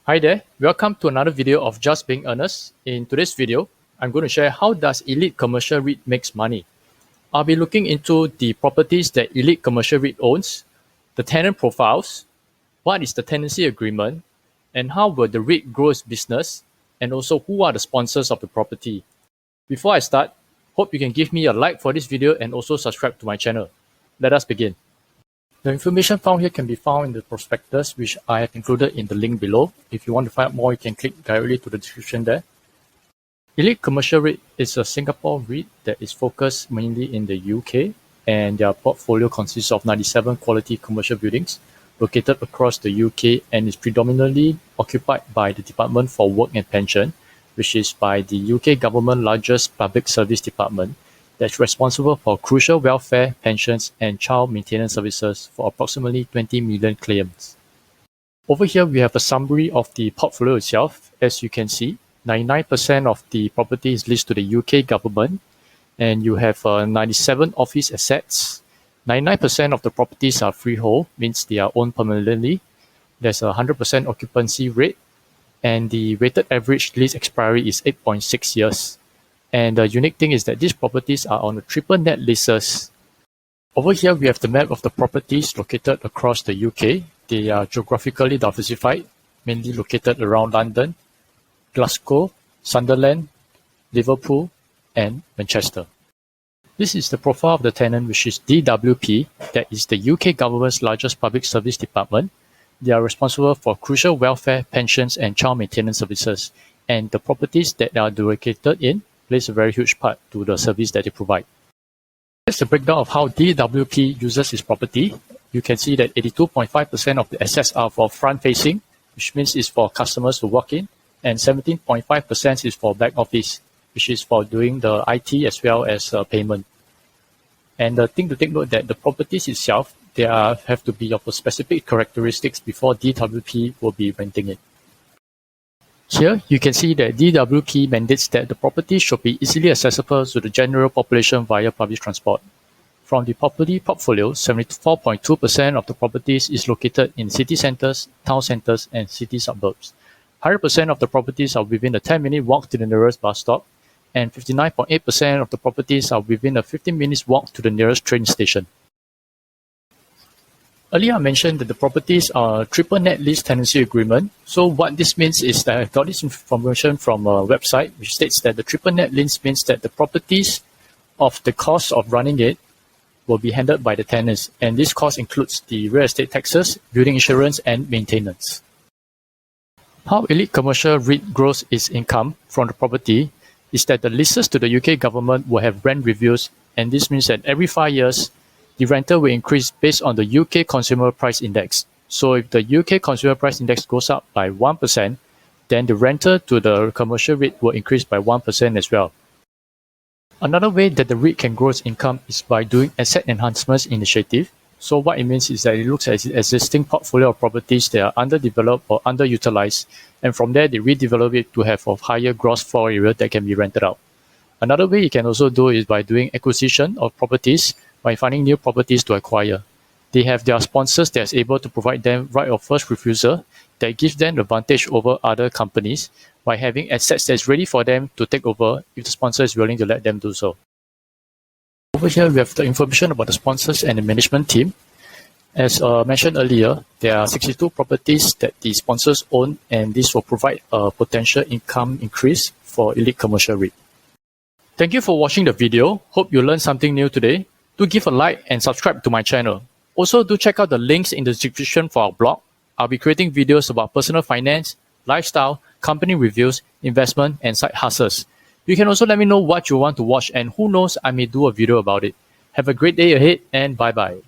Hi there, welcome to another video of Just Being Earnest. In today's video, I'm going to share how does Elite Commercial REIT makes money. I'll be looking into the properties that Elite Commercial REIT owns, the tenant profiles, what is the tenancy agreement, and how will the REIT grow its business, and also who are the sponsors of the property. Before I start, hope you can give me a like for this video and also subscribe to my channel. Let us begin. The information found here can be found in the prospectus, which I have included in the link below. If you want to find out more, you can click directly to the description there. Elite Commercial REIT is a Singapore REIT that is focused mainly in the UK, and their portfolio consists of 97 quality commercial buildings located across the UK and is predominantly occupied by the Department for Work and Pension, which is by the UK government's largest public service department that's responsible for crucial welfare, pensions, and child maintenance services for approximately 20 million claims. Over here, we have a summary of the portfolio itself. As you can see, 99% of the property is leased to the UK government, and you have 97 office assets. 99% of the properties are freehold, means they are owned permanently. There's a 100% occupancy rate, and the weighted average lease expiry is 8.6 years. And the unique thing is that these properties are on a triple net leases. Over here, we have the map of the properties located across the UK. They are geographically diversified, mainly located around London, Glasgow, Sunderland, Liverpool, and Manchester. This is the profile of the tenant, which is DWP, that is the UK government's largest public service department. They are responsible for crucial welfare, pensions, and child maintenance services. And the properties that they are located in plays a very huge part to the service that they provide. Here's the breakdown of how DWP uses its property. You can see that 82.5% of the assets are for front-facing, which means it's for customers to walk in, and 17.5% is for back office, which is for doing the IT as well as payment. And the thing to take note that the properties itself, they have to be of a specific characteristics before DWP will be renting it. Here, you can see that DWP mandates that the property should be easily accessible to the general population via public transport. From the property portfolio, 74.2% of the properties is located in city centres, town centres, and city suburbs. 100% of the properties are within a 10-minute walk to the nearest bus stop, and 59.8% of the properties are within a 15 minutes walk to the nearest train station. Earlier I mentioned that the properties are triple net lease tenancy agreement. So what this means is that I got this information from a website which states that the triple net lease means that the properties of the cost of running it will be handled by the tenants, and this cost includes the real estate taxes, building insurance, and maintenance. How Elite Commercial REIT grows its income from the property is that the leases to the UK government will have rent reviews, and this means that every 5 years, the rental will increase based on the UK Consumer Price Index. So if the UK Consumer Price Index goes up by 1%, then the rental to the commercial REIT will increase by 1% as well. Another way that the REIT can grow its income is by doing asset enhancements initiative. So what it means is that it looks at its existing portfolio of properties that are underdeveloped or underutilized, and from there they redevelop it to have a higher gross floor area that can be rented out. Another way you can also do is by doing acquisition of properties, by finding new properties to acquire. They have their sponsors that's able to provide them right of first refusal that gives them the advantage over other companies by having assets that's ready for them to take over if the sponsor is willing to let them do so. Over here we have the information about the sponsors and the management team. As mentioned earlier, there are 62 properties that the sponsors own, and this will provide a potential income increase for Elite Commercial REIT. Thank you for watching the video. Hope you learned something new today. Do give a like and subscribe to my channel. Also, do check out the links in the description for our blog. I'll be creating videos about personal finance, lifestyle, company reviews, investment, and side hustles. You can also let me know what you want to watch, and who knows, I may do a video about it. Have a great day ahead, and bye-bye.